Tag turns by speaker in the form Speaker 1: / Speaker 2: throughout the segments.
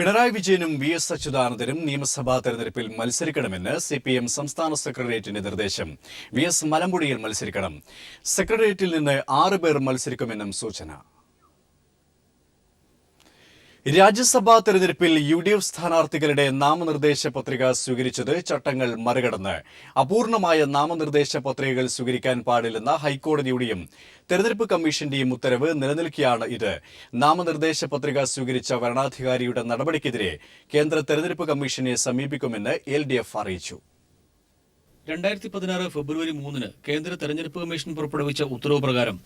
Speaker 1: പിണറായി വിജയനും വി.എസ്. അച്യുതാനന്ദനും നിയമസഭാ തെരഞ്ഞെടുപ്പിൽ മത്സരിക്കണമെന്ന് CPM സംസ്ഥാന സെക്രട്ടേറിയറ്റിന്റെ നിർദ്ദേശം. വി.എസ്. മലമ്പുഴയിൽ മത്സരിക്കണം. സെക്രട്ടേറിയറ്റിൽ നിന്ന് 6 പേർ മത്സരിക്കുമെന്നും സൂചന. രാജ്യസഭാ തെരഞ്ഞെടുപ്പിൽ UDF സ്ഥാനാർത്ഥികളുടെ നാമനിർദ്ദേശ പത്രിക സ്വീകരിച്ചത് ചട്ടങ്ങൾ മറികടന്ന്. അപൂർണമായ നാമനിർദ്ദേശ പത്രികകൾ സ്വീകരിക്കാൻ പാടില്ലെന്ന ഹൈക്കോടതിയുടെയും തെരഞ്ഞെടുപ്പ് കമ്മീഷന്റെയും ഉത്തരവ് നിലനിൽക്കെയാണ് ഇത്. നാമനിർദ്ദേശ പത്രിക സ്വീകരിച്ച വരണാധികാരിയുടെ നടപടിക്കെതിരെ കേന്ദ്ര തെരഞ്ഞെടുപ്പ് കമ്മീഷനെ സമീപിക്കുമെന്ന് LDF അറിയിച്ചു.
Speaker 2: 2016 ഫെബ്രുവരി 3 കേന്ദ്ര തെരഞ്ഞെടുപ്പ് കമ്മീഷൻ പുറപ്പെടുവിച്ച ഉത്തരവ് പ്രകാരം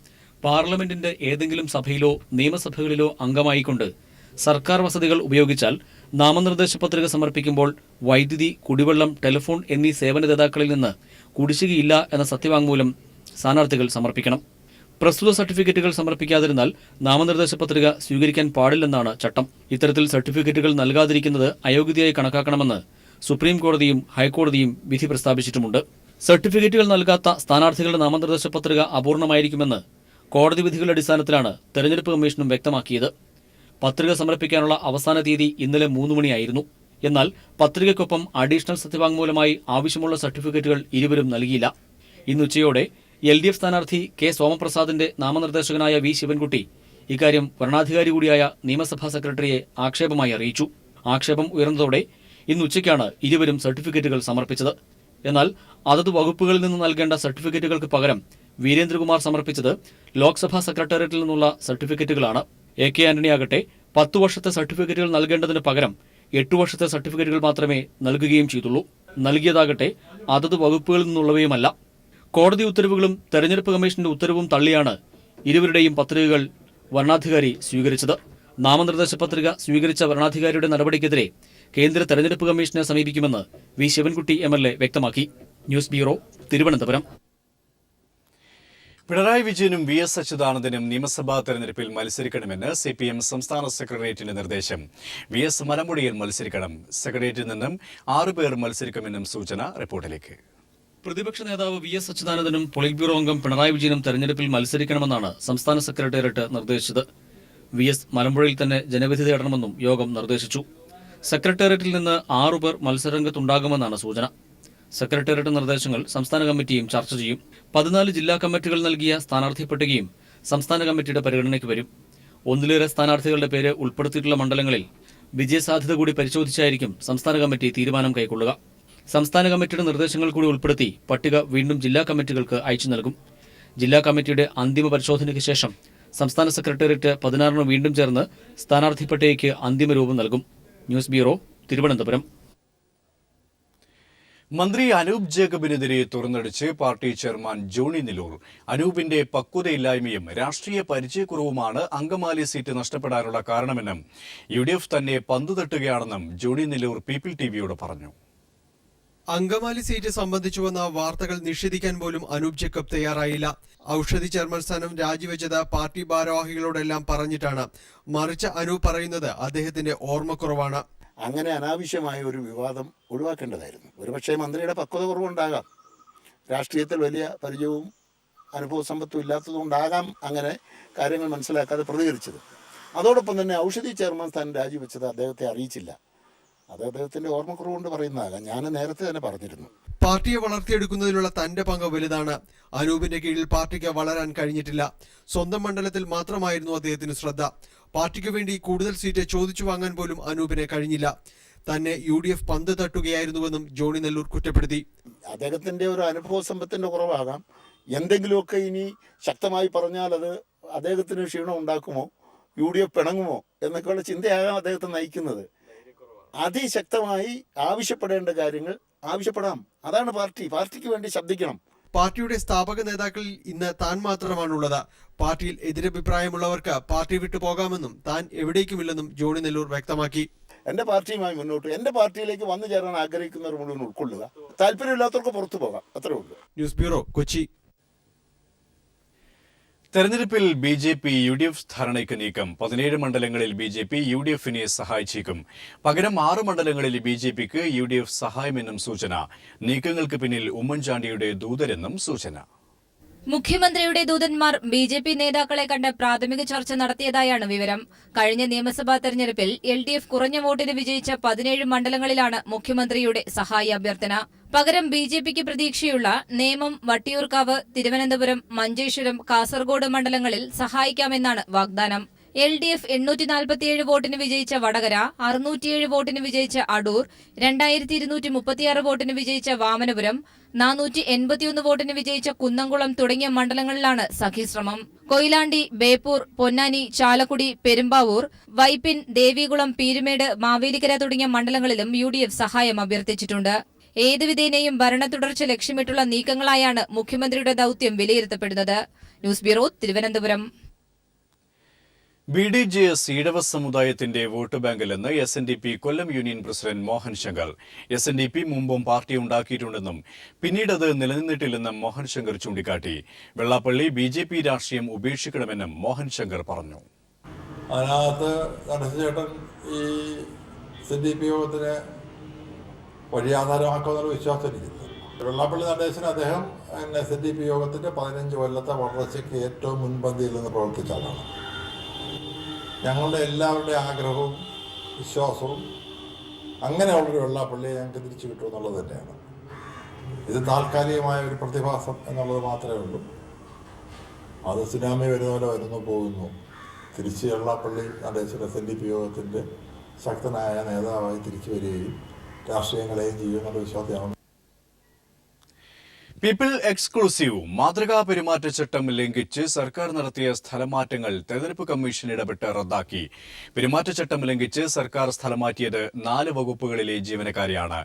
Speaker 2: പാർലമെന്റിന്റെ ഏതെങ്കിലും സഭയിലോ നിയമസഭകളിലോ അംഗമായിക്കൊണ്ട് സർക്കാർ വസതികൾ ഉപയോഗിച്ചാൽ നാമനിർദ്ദേശ പത്രിക സമർപ്പിക്കുമ്പോൾ വൈദ്യുതി, കുടിവെള്ളം, ടെലിഫോൺ എന്നീ സേവനദാതാക്കളിൽ നിന്ന് കുടിശ്ശികയില്ല എന്ന സത്യവാങ്മൂലം സ്ഥാനാർത്ഥികൾ സമർപ്പിക്കണം. പ്രസ്തുത സർട്ടിഫിക്കറ്റുകൾ സമർപ്പിക്കാതിരുന്നാൽ നാമനിർദ്ദേശ പത്രിക സ്വീകരിക്കാൻ പാടില്ലെന്നാണ് ചട്ടം. ഇത്തരത്തിൽ സർട്ടിഫിക്കറ്റുകൾ നൽകാതിരിക്കുന്നത് അയോഗ്യതയായി കണക്കാക്കണമെന്ന് സുപ്രീം കോടതിയും ഹൈക്കോടതിയും വിധി പ്രസ്താവിച്ചിട്ടുമുണ്ട്. സർട്ടിഫിക്കറ്റുകൾ നൽകാത്ത സ്ഥാനാർത്ഥികളുടെ നാമനിർദ്ദേശ പത്രിക അപൂർണമായിരിക്കുമെന്ന് കോടതി വിധികളുടെ അടിസ്ഥാനത്തിലാണ് തെരഞ്ഞെടുപ്പ് കമ്മീഷനും വ്യക്തമാക്കിയത്. പത്രിക സമർപ്പിക്കാനുള്ള അവസാന തീയതി ഇന്നലെ 3 മണിയായിരുന്നു. എന്നാൽ പത്രികയ്ക്കൊപ്പം അഡീഷണൽ സത്യവാങ്മൂലമായി ആവശ്യമുള്ള സർട്ടിഫിക്കറ്റുകൾ ഇരുവരും നൽകിയില്ല. ഇന്ന് ഉച്ചയോടെ LDF സ്ഥാനാർത്ഥി K. സോമപ്രസാദിന്റെ നാമനിർദ്ദേശകനായ V. ശിവൻകുട്ടി ഇക്കാര്യം വരണാധികാരി കൂടിയായ നിയമസഭാ സെക്രട്ടറിയെ ആക്ഷേപമായി അറിയിച്ചു. ആക്ഷേപം ഉയർന്നതോടെ ഇന്ന് ഉച്ചയ്ക്കാണ് ഇരുവരും സർട്ടിഫിക്കറ്റുകൾ സമർപ്പിച്ചത്. എന്നാൽ അതത് വകുപ്പുകളിൽ നിന്ന് നൽകേണ്ട സർട്ടിഫിക്കറ്റുകൾക്ക് പകരം വീരേന്ദ്രകുമാർ സമർപ്പിച്ചത് ലോക്സഭാ സെക്രട്ടേറിയറ്റിൽ നിന്നുള്ള സർട്ടിഫിക്കറ്റുകളാണ്. AK ആന്റണി ആകട്ടെ 10 വർഷത്തെ സർട്ടിഫിക്കറ്റുകൾ നൽകേണ്ടതിന് പകരം 8 വർഷത്തെ സർട്ടിഫിക്കറ്റുകൾ മാത്രമേ നൽകുകയും ചെയ്തുള്ളൂ. നൽകിയതാകട്ടെ അതത് വകുപ്പുകളിൽ നിന്നുള്ളവയുമല്ല. കോടതി ഉത്തരവുകളും തെരഞ്ഞെടുപ്പ് കമ്മീഷന്റെ ഉത്തരവും തള്ളിയാണ് ഇരുവരുടെയും പത്രികകൾ വരണാധികാരി സ്വീകരിച്ചത്. നാമനിർദ്ദേശ പത്രിക സ്വീകരിച്ച വരണാധികാരിയുടെ നടപടിക്കെതിരെ കേന്ദ്ര തെരഞ്ഞെടുപ്പ് കമ്മീഷനെ സമീപിക്കുമെന്ന് V. ശിവൻകുട്ടി MLA വ്യക്തമാക്കി. News bureau, Thiruvananthapuram.
Speaker 1: പിണറായി വിജയനും വി.എസ്. അച്യുതാനന്ദനും നിയമസഭാ തെരഞ്ഞെടുപ്പിൽ മത്സരിക്കണമെന്ന് CPM സംസ്ഥാന സെക്രട്ടേറിയറ്റിന്റെ നിർദ്ദേശം. വി.എസ്. മലമ്പുഴയിൽ മത്സരിക്കണം. സെക്രട്ടേറിയറ്റിൽ നിന്നും 6 പേർ മത്സരിക്കുമെന്നും സൂചന. റിപ്പോർട്ടിലേക്ക്.
Speaker 2: പ്രതിപക്ഷ നേതാവ് V.എസ്. അച്യുതാനന്ദനും പൊളിറ്റ് ബ്യൂറോ അംഗം പിണറായി വിജയനും തെരഞ്ഞെടുപ്പിൽ മത്സരിക്കണമെന്നാണ് സംസ്ഥാന സെക്രട്ടേറിയറ്റ് നിർദ്ദേശിച്ചത്. V.എസ്. മലമ്പുഴയിൽ തന്നെ ജനവിധി തേടണമെന്നും യോഗം നിർദ്ദേശിച്ചു. സെക്രട്ടേറിയറ്റിൽ നിന്ന് 6 പേർ മത്സരരംഗത്തുണ്ടാകുമെന്നാണ് സൂചന. സെക്രട്ടേറിയറ്റ് നിർദ്ദേശങ്ങൾ സംസ്ഥാന കമ്മിറ്റിയും ചർച്ച ചെയ്യും. 14 ജില്ലാ കമ്മിറ്റികൾ നൽകിയ സ്ഥാനാർത്ഥി പട്ടികയും സംസ്ഥാന കമ്മിറ്റിയുടെ പരിഗണനയ്ക്ക് വരും. ഒന്നിലേറെ സ്ഥാനാർത്ഥികളുടെ പേര് ഉൾപ്പെടുത്തിയിട്ടുള്ള മണ്ഡലങ്ങളിൽ വിജയസാധ്യത കൂടി പരിശോധിച്ചായിരിക്കും സംസ്ഥാന കമ്മിറ്റി തീരുമാനം കൈക്കൊള്ളുക. സംസ്ഥാന കമ്മിറ്റിയുടെ നിർദ്ദേശങ്ങൾ കൂടി ഉൾപ്പെടുത്തി പട്ടിക വീണ്ടും ജില്ലാ കമ്മിറ്റികൾക്ക് അയച്ചു നൽകും. ജില്ലാ കമ്മിറ്റിയുടെ അന്തിമ പരിശോധനയ്ക്ക് ശേഷം സംസ്ഥാന സെക്രട്ടേറിയറ്റ് 16 വീണ്ടും ചേർന്ന് സ്ഥാനാർത്ഥി പട്ടികയ്ക്ക് അന്തിമ രൂപം നൽകും. News bureau, Thiruvananthapuram.
Speaker 1: മന്ത്രി അനൂപ് ജേക്കബിനെതിരെ തുറന്നടിച്ച് പാർട്ടി ചെയർമാൻ ജോണി നെല്ലൂർ. അനൂപിന്റെ പക്വതയില്ലായ്മയും രാഷ്ട്രീയ പരിചയക്കുറവുമാണ് അങ്കമാലി സീറ്റ് നഷ്ടപ്പെടാനുള്ള കാരണമെന്നും UDF തന്നെ പന്തു തട്ടുകയാണെന്നും ജോണി നെല്ലൂർ പീപ്പിൾ TVയോട് പറഞ്ഞു.
Speaker 3: അങ്കമാലി സീറ്റ് സംബന്ധിച്ചു വന്ന വാർത്തകൾ നിഷേധിക്കാൻ പോലും അനൂപ് ജേക്കബ് തയ്യാറായില്ല. ഔഷധി ചെയർമാൻ സ്ഥാനം രാജിവെച്ചത് പാർട്ടി ഭാരവാഹികളോടെല്ലാം പറഞ്ഞിട്ടാണ്. മറിച്ച് അനൂപ് പറയുന്നത് അദ്ദേഹത്തിന്റെ ഓർമ്മക്കുറവാണ്.
Speaker 4: അങ്ങനെ അനാവശ്യമായ ഒരു വിവാദം ഒഴിവാക്കേണ്ടതായിരുന്നു. ഒരുപക്ഷെ മന്ത്രിയുടെ പക്വത കുറവുണ്ടാകാം, രാഷ്ട്രീയത്തിൽ വലിയ പരിചയവും അനുഭവ സമ്പത്തും ഇല്ലാത്തതുകൊണ്ടാകാം അങ്ങനെ കാര്യങ്ങൾ മനസ്സിലാക്കാതെ പ്രതികരിച്ചത്. അതോടൊപ്പം തന്നെ ഔഷധി ചെയർമാൻ സ്ഥാനം രാജിവെച്ചത് അദ്ദേഹത്തെ അറിയിച്ചില്ല. അത് അദ്ദേഹത്തിന്റെ ഓർമ്മക്കുറവുകൊണ്ട് പറയുന്നതാകാം. ഞാൻ നേരത്തെ തന്നെ പറഞ്ഞിരുന്നു.
Speaker 3: പാർട്ടിയെ വളർത്തിയെടുക്കുന്നതിലുള്ള തന്റെ പങ്ക് വലുതാണ്. അനൂപിന്റെ കീഴിൽ പാർട്ടിക്ക് വളരാൻ കഴിഞ്ഞിട്ടില്ല. സ്വന്തം മണ്ഡലത്തിൽ മാത്രമായിരുന്നു അദ്ദേഹത്തിന് ശ്രദ്ധ. പാർട്ടിക്ക് വേണ്ടി കൂടുതൽ സീറ്റ് ചോദിച്ചു വാങ്ങാൻ പോലും അനൂപിനെ കഴിഞ്ഞില്ല. തന്നെ UDF പന്ത് തട്ടുകയായിരുന്നുവെന്നും ജോണി നെല്ലൂർ കുറ്റപ്പെടുത്തി.
Speaker 4: അദ്ദേഹത്തിന്റെ ഒരു അനുഭവ സമ്പത്തിന്റെ കുറവാകാം. എന്തെങ്കിലുമൊക്കെ ഇനി ശക്തമായി പറഞ്ഞാൽ അത് അദ്ദേഹത്തിന് ക്ഷീണം ഉണ്ടാക്കുമോ, UDF പിണങ്ങുമോ എന്നൊക്കെയുള്ള ചിന്തയാകാം അദ്ദേഹത്തെ നയിക്കുന്നത്. അതിശക്തമായി ആവശ്യപ്പെടേണ്ട കാര്യങ്ങൾ ആവശ്യപ്പെടാം. അതാണ് പാർട്ടിക്ക് വേണ്ടി ശബ്ദിക്കണം.
Speaker 3: പാർട്ടിയുടെ സ്ഥാപക നേതാക്കളിൽ ഇന്ന് താൻ മാത്രമാണുള്ളത്. പാർട്ടിയിൽ എതിരഭിപ്രായമുള്ളവർക്ക് പാർട്ടി വിട്ടു പോകാമെന്നും താൻ എവിടേക്കുമില്ലെന്നും ജോണി നെല്ലൂർ വ്യക്തമാക്കി.
Speaker 4: എന്റെ പാർട്ടിയുമായി മുന്നോട്ട്, എന്റെ പാർട്ടിയിലേക്ക് വന്നു ചേരാൻ ആഗ്രഹിക്കുന്നവർ മുഴുവൻ ഉൾക്കൊള്ളുക, താല്പര്യമില്ലാത്തവർക്ക് പുറത്തു പോകാം, അത്രേ ഉള്ളൂ.
Speaker 3: News bureau, Kochi.
Speaker 1: തെരഞ്ഞെടുപ്പിൽ BJP UDF ധാരണയ്ക്ക് നീക്കം. 17 മണ്ഡലങ്ങളിൽ BJP UDFനെ സഹായിച്ചേക്കും. പകരം 6 മണ്ഡലങ്ങളിൽ BJPക്ക് UDF സഹായമെന്നും സൂചന. നീക്കങ്ങൾക്ക് പിന്നിൽ ഉമ്മൻചാണ്ടിയുടെ ദൂതരെന്നും സൂചന.
Speaker 5: മുഖ്യമന്ത്രിയുടെ ദൂതന്മാർ ബി.ജെ.പി. നേതാക്കളെ കണ്ട് പ്രാഥമിക ചർച്ച നടത്തിയതായാണ് വിവരം. കഴിഞ്ഞ നിയമസഭാ തെരഞ്ഞെടുപ്പിൽ എൽ.ഡി.എഫ് കുറഞ്ഞ വോട്ടിന് വിജയിച്ച 17 മണ്ഡലങ്ങളിലാണ് മുഖ്യമന്ത്രിയുടെ സഹായ അഭ്യർത്ഥന. പകരം ബി.ജെ.പിക്ക് പ്രതീക്ഷയുള്ള നേമം, വട്ടിയൂർക്കാവ്, തിരുവനന്തപുരം, മഞ്ചേശ്വരം, കാസർഗോഡ് മണ്ഡലങ്ങളിൽ സഹായിക്കാമെന്നാണ് വാഗ്ദാനം. എൽ.ഡി.എഫ് 847 വോട്ടിന് വിജയിച്ച വടകര, 607 വോട്ടിന് വിജയിച്ച അടൂർ, 2236 വോട്ടിന് വിജയിച്ച വാമനപുരം, 481 വോട്ടിന് വിജയിച്ച കുന്നംകുളം തുടങ്ങിയ മണ്ഡലങ്ങളിലാണ് സഖ്യശ്രമം. കൊയിലാണ്ടി, ബേപ്പൂർ, പൊന്നാനി, ചാലക്കുടി, പെരുമ്പാവൂർ, വൈപ്പിൻ, ദേവികുളം, പീരുമേട്, മാവേലിക്കര തുടങ്ങിയ മണ്ഡലങ്ങളിലും യു.ഡി.എഫ് സഹായം അഭ്യർത്ഥിച്ചിട്ടുണ്ട്. ഏതുവിധേനയും ഭരണ തുടർച്ച ലക്ഷ്യമിട്ടുള്ള നീക്കങ്ങളായാണ് മുഖ്യമന്ത്രിയുടെ ദൌത്യം വിലയിരുത്തപ്പെടുന്നത്. News bureau, Thiruvananthapuram.
Speaker 1: BDJS Ezhava സമുദായത്തിന്റെ വോട്ട് ബാങ്കിലെന്ന് SNDP Kollam union president Mohan Shankar. SNDP മുമ്പും പാർട്ടി ഉണ്ടാക്കിയിട്ടുണ്ടെന്നും പിന്നീട് അത് നിലനിന്നിട്ടില്ലെന്നും മോഹൻ ശങ്കർ ചൂണ്ടിക്കാട്ടി. വെള്ളാപ്പള്ളി ബി.ജെ.പി രാഷ്ട്രീയം ഉപേക്ഷിക്കണമെന്നും മോഹൻ ശങ്കർ പറഞ്ഞു.
Speaker 6: അതിനകത്ത് നടേശൻ ഈ എസ്.എൻ.ഡി.പി യോഗത്തിന് വഴിയാധാരമാക്കുമെന്നുള്ള വിശ്വാസം ഇരിക്കുന്നു. വെള്ളാപ്പള്ളി നടേശൻ അദ്ദേഹം എസ്.എൻ.ഡി.പി യോഗത്തിന്റെ 15 കൊല്ലത്തെ വളർച്ചയ്ക്ക് ഏറ്റവും മുൻപന്തിയിൽ നിന്ന് പ്രവർത്തിച്ച ആളാണ്. ഞങ്ങളുടെ എല്ലാവരുടെ ആഗ്രഹവും വിശ്വാസവും അങ്ങനെയുള്ളൊരു വെള്ളാപ്പള്ളിയെ ഞങ്ങൾക്ക് തിരിച്ചു കിട്ടുമെന്നുള്ളത് തന്നെയാണ്. ഇത് താൽക്കാലികമായ ഒരു പ്രതിഭാസം എന്നുള്ളത് മാത്രമേ ഉള്ളൂ. അത് സുനാമി വരുന്ന പോലെ വരുന്നു പോകുന്നു. തിരിച്ച് വെള്ളാപ്പള്ളി നടേശൻ എസ്.എൻ.ഡി.പി യോഗത്തിൻ്റെ ശക്തനായ നേതാവായി തിരിച്ചു വരികയും രാഷ്ട്രീയങ്ങളെയും ചെയ്യുമെന്നുള്ള വിശ്വാസമാണ്.
Speaker 1: പീപ്പിൾ എക്സ്ക്ലൂസീവ് മാതൃകാ പെരുമാറ്റച്ചട്ടം ലംഘിച്ച് സർക്കാർ നടത്തിയ സ്ഥലമാറ്റങ്ങൾ തെരഞ്ഞെടുപ്പ് കമ്മീഷൻ ഇടപെട്ട് റദ്ദാക്കി. പെരുമാറ്റച്ചട്ടം ലംഘിച്ച് സർക്കാർ സ്ഥലം മാറ്റിയത് 4 വകുപ്പുകളിലെ ജീവനക്കാരെയാണ്.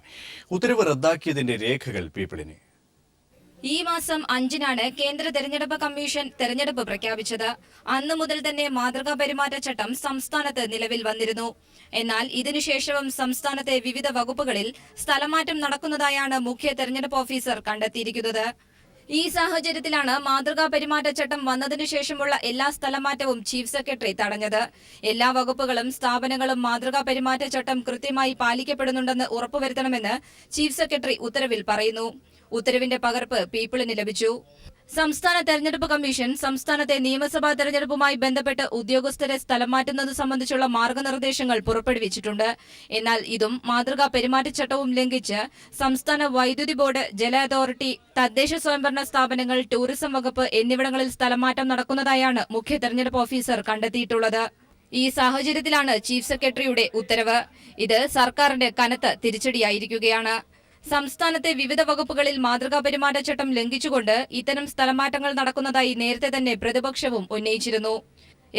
Speaker 1: ഉത്തരവ് റദ്ദാക്കിയതിന്റെ രേഖകൾ പീപ്പിളിന്.
Speaker 5: ഈ മാസം 5-നാണ് കേന്ദ്ര തെരഞ്ഞെടുപ്പ് കമ്മീഷൻ തെരഞ്ഞെടുപ്പ് പ്രഖ്യാപിച്ചത്. അന്നു മുതൽ തന്നെ മാതൃകാ പെരുമാറ്റച്ചട്ടം സംസ്ഥാനത്ത് നിലവിൽ വന്നിരുന്നു. എന്നാൽ ഇതിനുശേഷവും സംസ്ഥാനത്തെ വിവിധ വകുപ്പുകളിൽ സ്ഥലമാറ്റം നടക്കുന്നതായാണ് മുഖ്യ തെരഞ്ഞെടുപ്പ് ഓഫീസർ കണ്ടെത്തിയിരിക്കുന്നത്. ഈ സാഹചര്യത്തിലാണ് മാതൃകാ പെരുമാറ്റച്ചട്ടം വന്നതിനു ശേഷമുള്ള എല്ലാ സ്ഥലമാറ്റവും ചീഫ് സെക്രട്ടറി തടഞ്ഞത്. എല്ലാ വകുപ്പുകളും സ്ഥാപനങ്ങളും മാതൃകാ പെരുമാറ്റച്ചട്ടം കൃത്യമായി പാലിക്കപ്പെടുന്നുണ്ടെന്ന് ഉറപ്പുവരുത്തണമെന്ന് ചീഫ് സെക്രട്ടറി ഉത്തരവിൽ പറയുന്നു. ഉത്തരവിന്റെ പകർപ്പ് പീപ്പിളിന് ലഭിച്ചു. സംസ്ഥാന തെരഞ്ഞെടുപ്പ് കമ്മീഷൻ സംസ്ഥാനത്തെ നിയമസഭാ തെരഞ്ഞെടുപ്പുമായി ബന്ധപ്പെട്ട് ഉദ്യോഗസ്ഥരെ സ്ഥലം മാറ്റുന്നത് സംബന്ധിച്ചുള്ള മാർഗനിർദ്ദേശങ്ങൾ പുറപ്പെടുവിച്ചിട്ടുണ്ട്. എന്നാൽ ഇതും മാതൃകാ പെരുമാറ്റച്ചട്ടവും ലംഘിച്ച് സംസ്ഥാന വൈദ്യുതി ബോർഡ്, ജല അതോറിറ്റി, തദ്ദേശ സ്വയംഭരണ സ്ഥാപനങ്ങൾ, ടൂറിസം വകുപ്പ് എന്നിവിടങ്ങളിൽ സ്ഥലമാറ്റം നടക്കുന്നതായാണ് മുഖ്യ തെരഞ്ഞെടുപ്പ് ഓഫീസർ കണ്ടെത്തിയിട്ടുള്ളത്. ഈ സാഹചര്യത്തിലാണ് ചീഫ് സെക്രട്ടറിയുടെ ഉത്തരവ്. ഇത് സർക്കാരിന്റെ കനത്ത തിരിച്ചടിയായിരിക്കുകയാണ്. സംസ്ഥാനത്തെ വിവിധ വകുപ്പുകളിൽ മാതൃകാ പെരുമാറ്റച്ചട്ടം ലംഘിച്ചുകൊണ്ട് ഇത്തരം സ്ഥലമാറ്റങ്ങൾ നടക്കുന്നതായി നേരത്തെ തന്നെ പ്രതിപക്ഷവും ഉന്നയിച്ചിരുന്നു.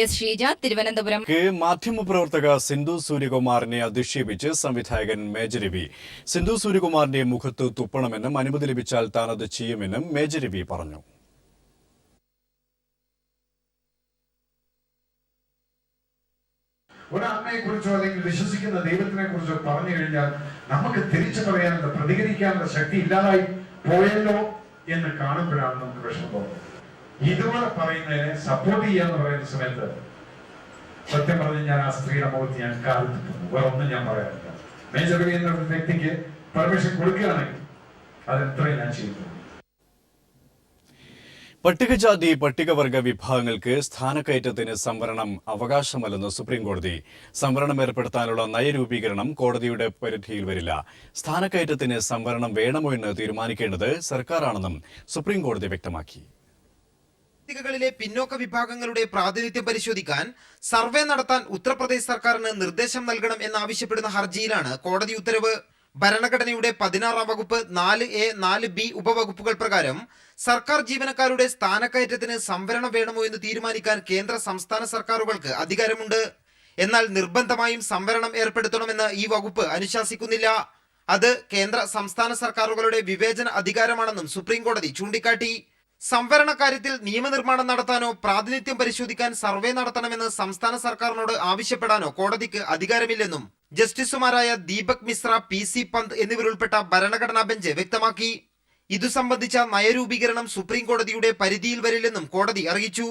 Speaker 5: എസ് ഷീജ, തിരുവനന്തപുരം.
Speaker 1: മാധ്യമപ്രവർത്തക സിന്ധു സൂര്യകുമാറിനെ അധിക്ഷേപിച്ച് സംവിധായകൻ മേജർ രവി. സിന്ധു സൂര്യകുമാറിന്റെ മുഖത്ത് തുപ്പണമെന്നും അനുമതി ലഭിച്ചാൽ താൻ അത് ചെയ്യുമെന്നും മേജർ രവി പറഞ്ഞു.
Speaker 7: ഒരാത്മയെ കുറിച്ചോ അല്ലെങ്കിൽ വിശ്വസിക്കുന്ന ദൈവത്തിനെ കുറിച്ചോ പറഞ്ഞു കഴിഞ്ഞാൽ നമുക്ക് തിരിച്ചു പറയാനുള്ള, പ്രതികരിക്കാനുള്ള ശക്തി ഇല്ലാതായി പോയല്ലോ എന്ന് കാണുമ്പോഴാണ് നമുക്ക് വിഷമം തോന്നുന്നത്. ഇതുപോലെ പറയുന്നതിനെ സപ്പോർട്ട് ചെയ്യാന്ന് പറയുന്ന സമയത്ത് സത്യം പറഞ്ഞ് ഞാൻ ആ സ്ത്രീയുടെ മുഖത്ത് ഞാൻ കാലിട്ടിട്ടുണ്ട്. വേറെ ഒന്നും ഞാൻ പറയാനില്ല. മേജർ രവി എന്ന വ്യക്തിക്ക് പെർമിഷൻ കൊടുക്കുകയാണെങ്കിൽ അതെത്രയും ഞാൻ ചെയ്യുന്നു.
Speaker 1: പട്ടികജാതി പട്ടികവർഗ വിഭാഗങ്ങൾക്ക് സ്ഥാനക്കയറ്റത്തിന് സംവരണം അവകാശമല്ലെന്ന് സുപ്രീംകോടതി. സംവരണം ഏർപ്പെടുത്താനുള്ള നയരൂപീകരണം കോടതിയുടെ പരിധിയിൽ വരില്ല. സ്ഥാനക്കയറ്റത്തിന് സംവരണം വേണമോ എന്ന് തീരുമാനിക്കേണ്ടത് സർക്കാരാണെന്നും സുപ്രീംകോടതി വ്യക്തമാക്കി.
Speaker 8: ിലെ പിന്നോക്ക വിഭാഗങ്ങളുടെ പ്രാതിനിധ്യം പരിശോധിക്കാൻ സർവേ നടത്താൻ ഉത്തർപ്രദേശ് സർക്കാരിന് നിർദ്ദേശം നൽകണം എന്നാവശ്യപ്പെടുന്ന ഹർജിയിലാണ് കോടതി ഉത്തരവ്. ഭരണഘടനയുടെ 16-ാം വകുപ്പ് 4A, 4B ഉപവകുപ്പുകൾ പ്രകാരം സർക്കാർ ജീവനക്കാരുടെ സ്ഥാനക്കയറ്റത്തിന് സംവരണം വേണമോ എന്ന് തീരുമാനിക്കാൻ കേന്ദ്ര സംസ്ഥാന സർക്കാരുകൾക്ക് അധികാരമുണ്ട്. എന്നാൽ നിർബന്ധമായും സംവരണം ഏർപ്പെടുത്തണമെന്ന് ഈ വകുപ്പ് അനുശാസിക്കുന്നില്ല. അത് കേന്ദ്ര സംസ്ഥാന സർക്കാരുകളുടെ വിവേചന അധികാരമാണെന്നും സുപ്രീം കോടതി ചൂണ്ടിക്കാട്ടി. സംവരണ കാര്യത്തിൽ നിയമനിർമ്മാണം നടത്താനോ പ്രാതിനിധ്യം പരിശോധിക്കാൻ സർവേ നടത്തണമെന്ന് സംസ്ഥാന സർക്കാരിനോട് ആവശ്യപ്പെടാനോ കോടതിക്ക് അധികാരമില്ലെന്നും ജസ്റ്റിസുമാരായ ദീപക് മിശ്ര, PC പന്ത് എന്നിവരുൾപ്പെട്ട ഭരണഘടനാ ബെഞ്ച് വ്യക്തമാക്കി. ഇതു സംബന്ധിച്ച നയരൂപീകരണം സുപ്രീം കോടതിയുടെ പരിധിയിൽ വരില്ലെന്നും കോടതി അറിയിച്ചു.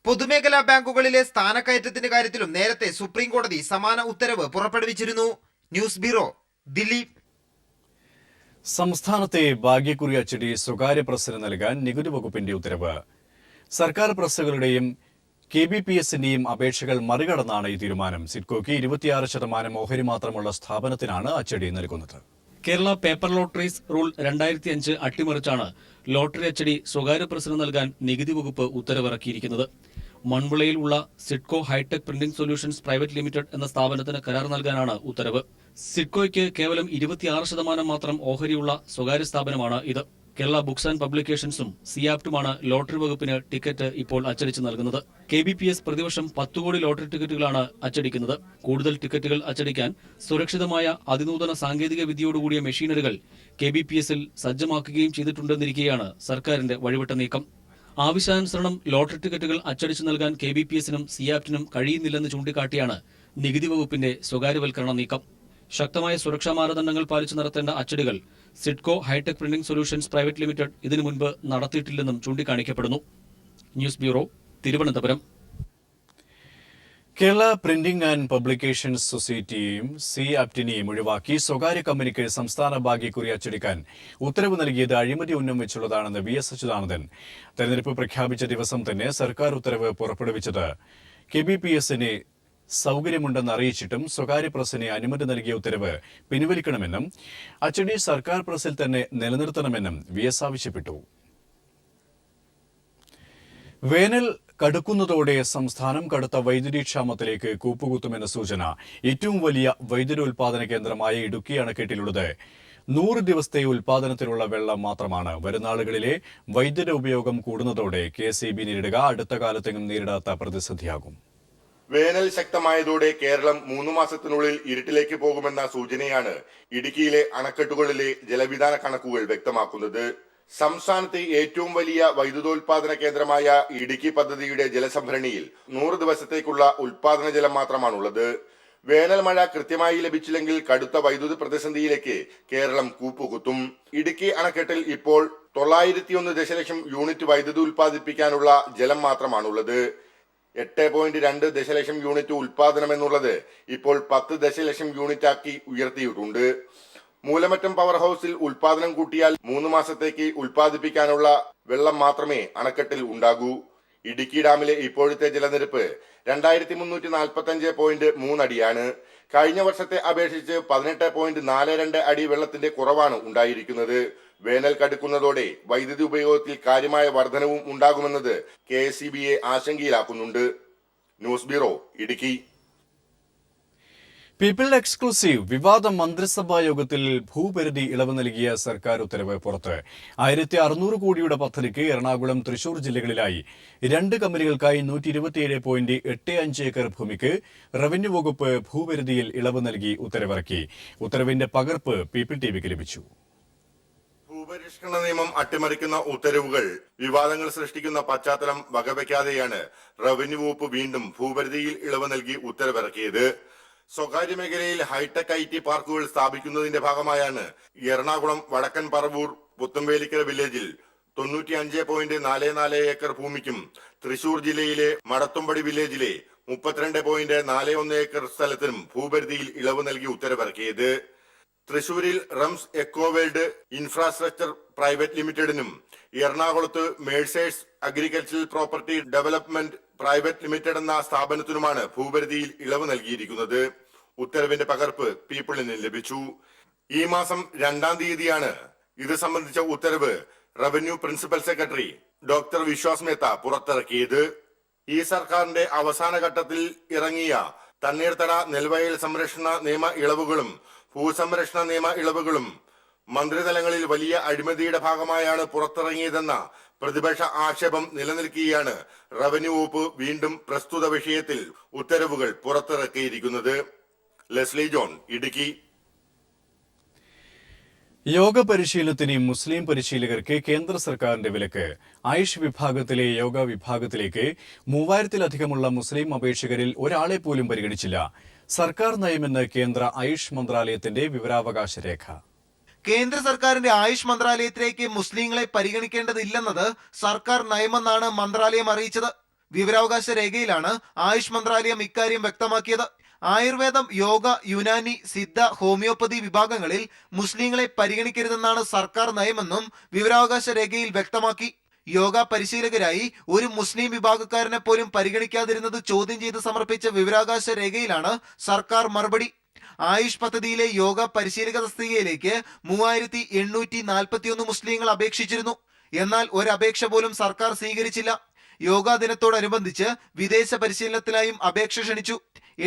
Speaker 8: പൊതുമേഖലാ ബാങ്കുകളിലെ സ്ഥാനക്കയറ്റത്തിന്റെ കാര്യത്തിലും നേരത്തെ സുപ്രീം കോടതി സമാന ഉത്തരവ് പുറപ്പെടുവിച്ചിരുന്നു. News bureau, Delhi.
Speaker 1: സംസ്ഥാനത്തെ ഭാഗ്യക്കുറി അച്ചടി സ്വകാര്യ പ്രസ്സിന് നൽകാൻ നികുതി വകുപ്പിന്റെ ഉത്തരവ്. സർക്കാർ പ്രസ്സുകളുടെയും KBPSന്റെയും അപേക്ഷകൾ മറികടന്നാണ് ഈ തീരുമാനം. സിഡ്കോയ്ക്ക് 26% ഓഹരി മാത്രമുള്ള സ്ഥാപനത്തിനാണ് അച്ചടി നൽകുന്നത്.
Speaker 2: കേരള പേപ്പർ ലോട്ടറീസ് റൂൾ 2005 അട്ടിമറിച്ചാണ് ലോട്ടറി അച്ചടി സ്വകാര്യ പ്രസ്സിന് നൽകാൻ നികുതി വകുപ്പ് ഉത്തരവിറക്കിയിരിക്കുന്നത്. മൺവിളയിൽ ഉള്ള SIDCO hitech printing solutions private limited എന്ന സ്ഥാപനത്തിന് കരാർ നൽകാനാണ് ഉത്തരവ്. സിഡ്കോയ്ക്ക് കേവലം 26% മാത്രം ഓഹരിയുള്ള സ്വകാര്യ സ്ഥാപനമാണ് ഇത്. കേരള ബുക്സ് ആൻഡ് പബ്ലിക്കേഷൻസും സിയാപ്റ്റുമാണ് ലോട്ടറി വകുപ്പിന് ടിക്കറ്റ് ഇപ്പോൾ അച്ചടിച്ച് നൽകുന്നത്. KBPS പ്രതിവർഷം 10 കോടി ലോട്ടറി ടിക്കറ്റുകളാണ് അച്ചടിക്കുന്നത്. കൂടുതൽ ടിക്കറ്റുകൾ അച്ചടിക്കാൻ സുരക്ഷിതമായ അതിനൂതന സാങ്കേതിക വിദ്യയോടുകൂടിയ മെഷീനറികൾ KBPSൽ സജ്ജമാക്കുകയും ചെയ്തിട്ടുണ്ടെന്നിരിക്കെയാണ് സർക്കാരിന്റെ വഴിവിട്ട നീക്കം. ആവശ്യാനുസരണം ലോട്ടറി ടിക്കറ്റുകൾ അച്ചടിച്ചു നൽകാൻ KBPSനും സിയാപ്റ്റിനും കഴിയുന്നില്ലെന്ന് ചൂണ്ടിക്കാട്ടിയാണ് നികുതി വകുപ്പിന്റെ സ്വകാര്യവൽക്കരണ നീക്കം. ശക്തമായ സുരക്ഷാ മാനദണ്ഡങ്ങൾ പാലിച്ചു നടത്തേണ്ട അച്ചടികൾ SIDCO hitech printing solutions private limited ഇതിനു മുൻപ് നടത്തിയിട്ടില്ലെന്നും ചൂണ്ടിക്കാണിക്കപ്പെടുന്നു. News bureau, Thiruvananthapuram.
Speaker 1: Kerala printing and publications സൊസൈറ്റിയെയും സിയാപ്റ്റിനെയും ഒഴിവാക്കി സ്വകാര്യ കമ്പനിക്ക് സംസ്ഥാന ഭാഗ്യക്കുറി അച്ചടിക്കാൻ ഉത്തരവ് നൽകിയത് അഴിമതി ഉന്നം വെച്ചുള്ളതാണെന്ന് VS അച്യുതാനന്ദൻ. തെരഞ്ഞെടുപ്പ് പ്രഖ്യാപിച്ച ദിവസം തന്നെ സർക്കാർ ഉത്തരവ് പുറപ്പെടുവിച്ചത് KBPSന് സൗകര്യമുണ്ടെന്ന് അറിയിച്ചിട്ടും സ്വകാര്യ പ്രസ്സിന് അനുമതി നൽകിയ ഉത്തരവ് പിൻവലിക്കണമെന്നും അച്ചടി സർക്കാർ പ്രസ്സിൽ തന്നെ നിലനിർത്തണമെന്നും VS ആവശ്യപ്പെട്ടു. വേനൽ കടുക്കുന്നതോടെ സംസ്ഥാനം കടുത്ത വൈദ്യുതി ക്ഷാമത്തിലേക്ക് കൂപ്പുകുത്തുമെന്ന സൂചന. ഏറ്റവും വലിയ വൈദ്യുതി ഉൽപാദന കേന്ദ്രമായ ഇടുക്കി അണക്കെട്ടിലുള്ളത് 100 ദിവസത്തെ ഉൽപാദനത്തിനുള്ള വെള്ളം മാത്രമാണ്. വരുന്നാളുകളിലെ വൈദ്യുതി ഉപയോഗം കൂടുന്നതോടെ KSEB നേരിടുക അടുത്ത കാലത്തെങ്ങും നേരിടാത്ത പ്രതിസന്ധിയാകും.
Speaker 9: വേനൽ ശക്തമായതോടെ കേരളം 3 മാസത്തിനുള്ളിൽ ഇരുട്ടിലേക്ക് പോകുമെന്ന സൂചനയാണ് ഇടുക്കിയിലെ അണക്കെട്ടുകളിലെ ജലവിധാന കണക്കുകൾ വ്യക്തമാക്കുന്നത്. സംസ്ഥാനത്തെ ഏറ്റവും വലിയ വൈദ്യുതോൽപാദന കേന്ദ്രമായ ഇടുക്കി പദ്ധതിയുടെ ജലസംഭരണിയിൽ 100 ദിവസത്തേക്കുള്ള ഉൽപാദന ജലം മാത്രമാണുള്ളത്. വേനൽ മഴ കൃത്യമായി ലഭിച്ചില്ലെങ്കിൽ കടുത്ത വൈദ്യുതി പ്രതിസന്ധിയിലേക്ക് കേരളം കൂപ്പുകുത്തും. ഇടുക്കി അണക്കെട്ടിൽ ഇപ്പോൾ 901 ദശലക്ഷം യൂണിറ്റ് വൈദ്യുതി ഉൽപ്പാദിപ്പിക്കാനുള്ള ജലം മാത്രമാണുള്ളത്. 8.2 ദശലക്ഷം യൂണിറ്റ് ഉൽപാദനം എന്നുള്ളത് ഇപ്പോൾ 10 ദശലക്ഷം യൂണിറ്റാക്കി ഉയർത്തിയിട്ടുണ്ട്. മൂലമറ്റം പവർ ഹൌസിൽ ഉൽപാദനം കൂട്ടിയാൽ 3 മാസത്തേക്ക് ഉൽപ്പാദിപ്പിക്കാനുള്ള വെള്ളം മാത്രമേ അണക്കെട്ടിൽ ഉണ്ടാകൂ. ഇടുക്കി ഡാമിലെ ഇപ്പോഴത്തെ ജലനിരപ്പ് 2345.3 അടിയാണ്. കഴിഞ്ഞ വർഷത്തെ അപേക്ഷിച്ച് 18.42 അടി വെള്ളത്തിന്റെ കുറവാണ് ഉണ്ടായിരിക്കുന്നത്. വേനൽ കടുക്കുന്നതോടെ വൈദ്യുതി ഉപയോഗത്തിൽ കാര്യമായ വർധനവും ഉണ്ടാകുമെന്നത് KSEBയെ ആശങ്കയിലാക്കുന്നുണ്ട്. News bureau, Idukki.
Speaker 1: People exclusive വിവാദ മന്ത്രിസഭാ യോഗത്തിൽ ഭൂപരിധി ഇളവ് നൽകിയ സർക്കാർ ഉത്തരവ് പുറത്ത്. 1600 കോടിയുടെ പദ്ധതിക്ക് എറണാകുളം, തൃശൂർ ജില്ലകളിലായി 2 കമ്പനികൾക്കായി 127.85 ഏക്കർ ഭൂമിക്ക് റവന്യൂ വകുപ്പ് ഭൂപരിധിയിൽ ഇളവ് നൽകി ഉത്തരവിറക്കി. ഉത്തരവിന്റെ പകർപ്പ് പീപ്പിൾ TVക്ക് ലഭിച്ചു.
Speaker 9: ഭൂപരിഷ്കരണ നിയമം അട്ടിമറിക്കുന്ന ഉത്തരവുകൾ വിവാദങ്ങൾ സൃഷ്ടിക്കുന്ന പശ്ചാത്തലം വകവയ്ക്കാതെയാണ് റവന്യൂ വകുപ്പ് വീണ്ടും ഭൂപരിധിയിൽ ഇളവ് നൽകി ഉത്തരവിറക്കിയത്. സ്വകാര്യ മേഖലയിൽ ഹൈടെക് IT പാർക്കുകൾ സ്ഥാപിക്കുന്നതിന്റെ ഭാഗമായാണ് എറണാകുളം വടക്കൻ പറവൂർ പുത്തംവേലിക്കര വില്ലേജിൽ 95.44 ഏക്കർ ഭൂമിക്കും തൃശൂർ ജില്ലയിലെ മടത്തുംപടി വില്ലേജിലെ 32.41 ഏക്കർ സ്ഥലത്തിനും ഭൂപരിധിയിൽ ഇളവ് നൽകി ഉത്തരവിറക്കിയത്. തൃശൂരിൽ റംസ് എക്കോവേൾഡ് ഇൻഫ്രാസ്ട്രക്ചർ പ്രൈവറ്റ് ലിമിറ്റഡിനും എറണാകുളത്ത് Mercers agricultural property development private limited എന്ന സ്ഥാപനത്തിനുമാണ് ഭൂപരിധിയിൽ ഇളവ് നൽകിയിരിക്കുന്നത്. ഉത്തരവിന്റെ പകർപ്പ് പീപ്പിളിന് ലഭിച്ചു. ഈ മാസം 2-ാം തീയതിയാണ് ഇത് സംബന്ധിച്ച ഉത്തരവ് revenue principal secretary doctor Vishwas Mehta പുറത്തിറക്കിയത്. ഈ സർക്കാരിന്റെ അവസാന ഘട്ടത്തിൽ ഇറങ്ങിയ തണ്ണീർത്തട നെൽവയൽ സംരക്ഷണ നിയമ ഇളവുകളും ഭൂസംരക്ഷണ നിയമ ഇളവുകളും മന്ത്രിതലങ്ങളിൽ വലിയ അഴിമതിയുടെ ഭാഗമായാണ് പുറത്തിറങ്ങിയതെന്ന പ്രതിപക്ഷ ആക്ഷേപം നിലനിൽക്കുകയാണ് റവന്യൂ വകുപ്പ് വീണ്ടും പ്രസ്തുത വിഷയത്തിൽ ഉത്തരവുകൾ പുറത്തിറക്കിയിരിക്കുന്നത്. Leslie John, Idukki.
Speaker 1: യോഗ പരിശീലനത്തിന് മുസ്ലിം പരിശീലകർക്ക് കേന്ദ്ര സർക്കാരിന്റെ വിലക്ക്. ആയുഷ് വിഭാഗത്തിലെ യോഗ വിഭാഗത്തിലേക്ക് 3000-ലധികമുള്ള മുസ്ലിം അപേക്ഷകരിൽ ഒരാളെ പോലും പരിഗണിച്ചില്ല. സർക്കാർ നയമെന്ന് കേന്ദ്ര ആയുഷ് മന്ത്രാലയത്തിന്റെ വിവരാവകാശ രേഖ.
Speaker 8: കേന്ദ്ര സർക്കാരിന്റെ ആയുഷ് മന്ത്രാലയത്തിലേക്ക് മുസ്ലിങ്ങളെ പരിഗണിക്കേണ്ടതില്ലെന്നത് സർക്കാർ നയമെന്നാണ് മന്ത്രാലയം അറിയിച്ചത്. വിവരാവകാശ രേഖയിലാണ് ആയുഷ് മന്ത്രാലയം ഇക്കാര്യം വ്യക്തമാക്കിയത്. ആയുർവേദം, യോഗ, യുനാനി, സിദ്ധ, ഹോമിയോപ്പതി വിഭാഗങ്ങളിൽ മുസ്ലിങ്ങളെ പരിഗണിക്കരുതെന്നാണ് സർക്കാർ നയമെന്നും വിവരാവകാശ രേഖയിൽ വ്യക്തമാക്കി. യോഗ പരിശീലകരായി ഒരു മുസ്ലിം വിഭാഗക്കാരനെ പോലും പരിഗണിക്കാതിരുന്നത് ചോദ്യം ചെയ്ത് സമർപ്പിച്ച വിവരാവകാശ രേഖയിലാണ് സർക്കാർ മറുപടി. ആയുഷ് പദ്ധതിയിലെ യോഗ പരിശീലക തസ്തികയിലേക്ക് 3841 മുസ്ലിങ്ങൾ അപേക്ഷിച്ചിരുന്നു. എന്നാൽ ഒരപേക്ഷ പോലും സർക്കാർ സ്വീകരിച്ചില്ല. യോഗാ ദിനത്തോടനുബന്ധിച്ച് വിദേശ പരിശീലനത്തിനായും അപേക്ഷ ക്ഷണിച്ചു.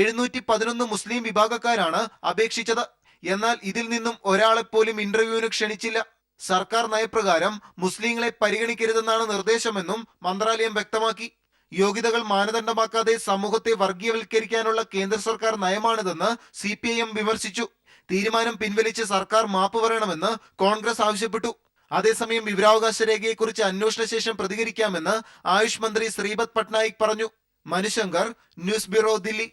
Speaker 8: 711 മുസ്ലിം വിഭാഗക്കാരാണ് അപേക്ഷിച്ചത്. എന്നാൽ ഇതിൽ നിന്നും ഒരാളെപ്പോലും ഇന്റർവ്യൂവിന് ക്ഷണിച്ചില്ല. സർക്കാർ നയപ്രകാരം മുസ്ലിങ്ങളെ പരിഗണിക്കരുതെന്നാണ് നിർദ്ദേശമെന്നും മന്ത്രാലയം വ്യക്തമാക്കി. യോഗ്യതകൾ മാനദണ്ഡമാക്കാതെ സമൂഹത്തെ വർഗീയവൽക്കരിക്കാനുള്ള കേന്ദ്ര സർക്കാർ നയമാണിതെന്ന് CPIM വിമർശിച്ചു. തീരുമാനം പിൻവലിച്ച് സർക്കാർ മാപ്പ് പറയണമെന്ന് കോൺഗ്രസ് ആവശ്യപ്പെട്ടു. അതേസമയം വിവരാവകാശ രേഖയെക്കുറിച്ച് അന്വേഷണ ശേഷം പ്രതികരിക്കാമെന്ന് ആയുഷ് മന്ത്രി ശ്രീപദ് പട്നായിക് പറഞ്ഞു. Manushankar, news bureau, Delhi.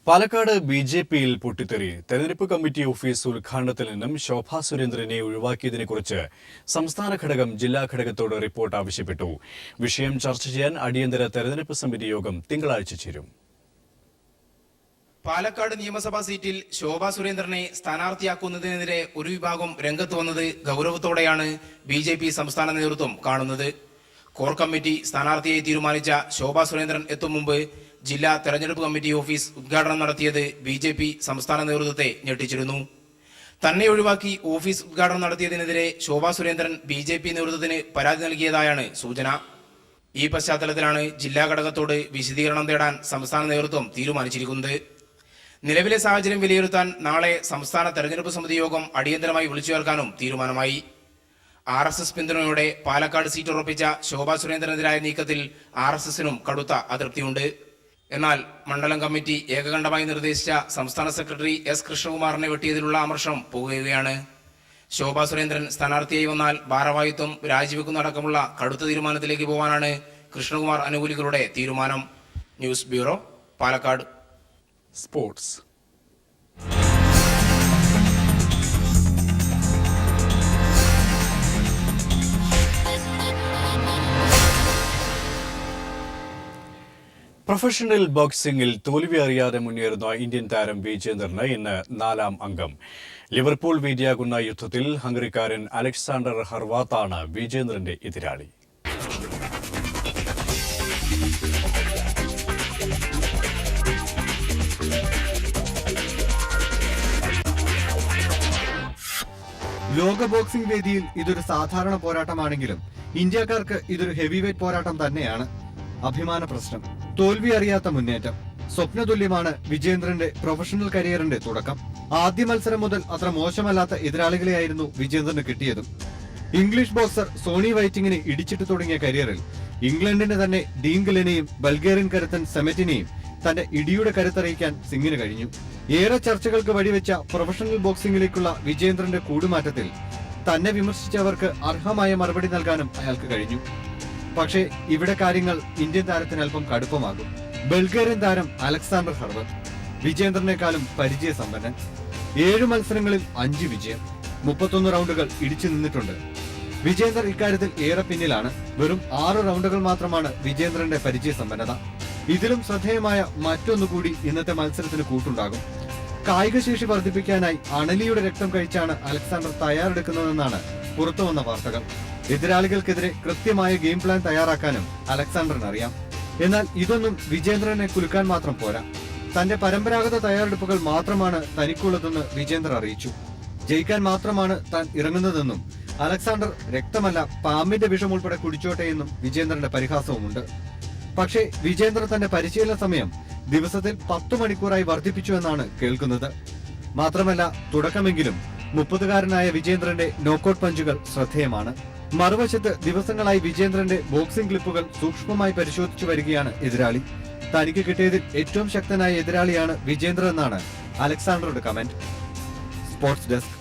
Speaker 1: പാലക്കാട് BJPയിൽ പൊട്ടിത്തെറി. തെരഞ്ഞെടുപ്പ് കമ്മിറ്റി ഓഫീസ് ഉദ്ഘാടനത്തിൽ നിന്നും ശോഭാ സുരേന്ദ്രനെ ഒഴിവാക്കിയതിനെക്കുറിച്ച് സംസ്ഥാന ഘടകം ജില്ലാ ഘടകത്തോട് റിപ്പോർട്ട് ആവശ്യപ്പെട്ടു. വിഷയം ചർച്ച ചെയ്യാൻ അടിയന്തര തെരഞ്ഞെടുപ്പ് സമിതി യോഗം തിങ്കളാഴ്ച ചേരും.
Speaker 10: പാലക്കാട് നിയമസഭാ സീറ്റിൽ ശോഭാ സുരേന്ദ്രനെ സ്ഥാനാർത്ഥിയാക്കുന്നതിനെതിരെ ഒരു വിഭാഗം രംഗത്ത് വന്നത് ഗൗരവത്തോടെയാണ് BJP സംസ്ഥാന നേതൃത്വം കാണുന്നത്. കോർ കമ്മിറ്റി സ്ഥാനാർത്ഥിയായി തീരുമാനിച്ച ശോഭാ സുരേന്ദ്രൻ എത്തും മുമ്പ് ജില്ലാ തെരഞ്ഞെടുപ്പ് കമ്മിറ്റി ഓഫീസ് ഉദ്ഘാടനം നടത്തിയത് BJP സംസ്ഥാന നേതൃത്വത്തെ ഞെട്ടിച്ചിരുന്നു. തന്നെ ഒഴിവാക്കി ഓഫീസ് ഉദ്ഘാടനം നടത്തിയതിനെതിരെ ശോഭാ സുരേന്ദ്രൻ BJP നേതൃത്വത്തിന് പരാതി നൽകിയതായാണ് സൂചന. ഈ പശ്ചാത്തലത്തിലാണ് ജില്ലാ ഘടകത്തോട് വിശദീകരണം തേടാൻ സംസ്ഥാന നേതൃത്വം തീരുമാനിച്ചിരിക്കുന്നത്. നിലവിലെ സാഹചര്യം വിലയിരുത്താൻ നാളെ സംസ്ഥാന തെരഞ്ഞെടുപ്പ് സമിതി യോഗം അടിയന്തരമായി വിളിച്ചു ചേർക്കാനും തീരുമാനമായി. RSS പിന്തുണയോടെ പാലക്കാട് സീറ്റ് ഉറപ്പിച്ച ശോഭാ സുരേന്ദ്രനെതിരായ നീക്കത്തിൽ RSSനും കടുത്ത അതൃപ്തിയുണ്ട്. എന്നാൽ മണ്ഡലം കമ്മിറ്റി ഏകകണ്ഠമായി നിർദ്ദേശിച്ച സംസ്ഥാന സെക്രട്ടറി S കൃഷ്ണകുമാറിനെ വെട്ടിയതിലുള്ള അമർഷം പോകുകയാണ്. ശോഭാ സുരേന്ദ്രൻ സ്ഥാനാർത്ഥിയായി വന്നാൽ ഭാരവാഹിത്വം രാജിവെക്കുന്നതടക്കമുള്ള കടുത്ത തീരുമാനത്തിലേക്ക് പോകാനാണ് കൃഷ്ണകുമാർ അനുകൂലികളുടെ തീരുമാനം. News bureau, Palakkad.
Speaker 1: Sports. Professional ബോക്സിംഗിൽ തോൽവി അറിയാതെ മുന്നേറുന്ന ഇന്ത്യൻ താരം വിജേന്ദറിന് ഇന്ന് 4ാം അംഗം. ലിവർപൂൾ വേദിയാകുന്ന യുദ്ധത്തിൽ ഹംഗറിക്കാരൻ അലക്സാണ്ടർ ഹർവാത്താണ് വിജേന്ദറിന്റെ എതിരാളി.
Speaker 3: ലോക ബോക്സിംഗ് വേദിയിൽ ഇതൊരു സാധാരണ പോരാട്ടമാണെങ്കിലും ഇന്ത്യക്കാർക്ക് ഇതൊരു ഹെവി വെയ്റ്റ് പോരാട്ടം തന്നെയാണ്. അഭിമാന പ്രശ്നം, തോൽവി അറിയാത്ത മുന്നേറ്റം. സ്വപ്നതുല്യമാണ് വിജേന്ദ്രന്റെ പ്രൊഫഷണൽ കരിയറിന്റെ തുടക്കം. ആദ്യ മത്സരം മുതൽ അത്ര മോശമല്ലാത്ത എതിരാളികളെയായിരുന്നു വിജേന്ദ്രന് കിട്ടിയതും. ഇംഗ്ലീഷ് ബോക്സർ സോണി വൈറ്റിങ്ങിനെ ഇടിച്ചിട്ട് തുടങ്ങിയ കരിയറിൽ ഇംഗ്ലണ്ടിന്റെ തന്നെ ഡീൻ ഗിലനെയും ബൾഗേറിയൻ കരുത്തൻ സെമറ്റിനെയും തന്റെ ഇടിയുടെ കരുത്തറിയിക്കാൻ സിംഗിന് കഴിഞ്ഞു. ഏറെ ചർച്ചകൾക്ക് വഴിവെച്ച പ്രൊഫഷണൽ ബോക്സിംഗിലേക്കുള്ള വിജേന്ദ്രന്റെ കൂടുമാറ്റത്തിൽ തന്നെ വിമർശിച്ചവർക്ക് അർഹമായ മറുപടി നൽകാനും അയാൾക്ക് കഴിഞ്ഞു. പക്ഷേ ഇവിടെ കാര്യങ്ങൾ ഇന്ത്യൻ താരത്തിന് അല്പം കടുപ്പമാകും. ബൾഗേറിയൻ താരം അലക്സാണ്ടർ ഹർവത്ത് വിജേന്ദ്രനേക്കാളും പരിചയസമ്പന്നൻ. 7 മത്സരങ്ങളിൽ 5 വിജയം, 31 റൗണ്ടുകൾ ഇടിച്ചു നിന്നിട്ടുണ്ട്. വിജേന്ദർ ഇക്കാര്യത്തിൽ ഏറെ പിന്നിലാണ്. വെറും 6 റൗണ്ടുകൾ മാത്രമാണ് വിജേന്ദ്രന്റെ പരിചയസമ്പന്നത. ഇതിലും ശ്രദ്ധേയമായ മറ്റൊന്നുകൂടി ഇന്നത്തെ മത്സരത്തിന് കൂട്ടുണ്ടാകും. കായികശേഷി വർദ്ധിപ്പിക്കാനായി അണലിയുടെ രക്തം കഴിച്ചാണ് അലക്സാണ്ടർ തയ്യാറെടുക്കുന്നതെന്നാണ് പുറത്തുവന്ന വാർത്തകൾ. എതിരാളികൾക്കെതിരെ കൃത്യമായ ഗെയിം പ്ലാൻ തയ്യാറാക്കാനും അലക്സാണ്ടറിന് അറിയാം. എന്നാൽ ഇതൊന്നും വിജേന്ദ്രനെ കുലുക്കാൻ മാത്രം പോരാ. തന്റെ പരമ്പരാഗത തയ്യാറെടുപ്പുകൾ മാത്രമാണ് തനിക്കുള്ളതെന്ന് വിജേന്ദ്ര അറിയിച്ചു. ജയിക്കാൻ മാത്രമാണ് താൻ ഇറങ്ങുന്നതെന്നും അലക്സാണ്ടർ രക്തമല്ല പാമ്പിന്റെ വിഷം ഉൾപ്പെടെ കുടിച്ചോട്ടെ എന്നും വിജേന്ദ്രന്റെ പരിഹാസവുമുണ്ട്. പക്ഷേ വിജേന്ദ്ര തന്റെ പരിശീലന സമയം ദിവസത്തിൽ 10 മണിക്കൂറായി വർദ്ധിപ്പിച്ചു എന്നാണ് കേൾക്കുന്നത്. മാത്രമല്ല തുടക്കമെങ്കിലും 30-കാരനായ വിജേന്ദ്രന്റെ നോക്കൌട്ട് പഞ്ചുകൾ ശ്രദ്ധേയമാണ്. മറുവശത്ത് ദിവസങ്ങളായി വിജേന്ദ്രന്റെ ബോക്സിംഗ് ക്ലിപ്പുകൾ സൂക്ഷ്മമായി പരിശോധിച്ചു വരികയാണ് എതിരാളി. തനിക്ക് കിട്ടിയതിൽ ഏറ്റവും ശക്തനായ എതിരാളിയാണ് വിജേന്ദ്ര എന്നാണ് അലക്സാണ്ടറുടെ കമന്റ്. Sports desk.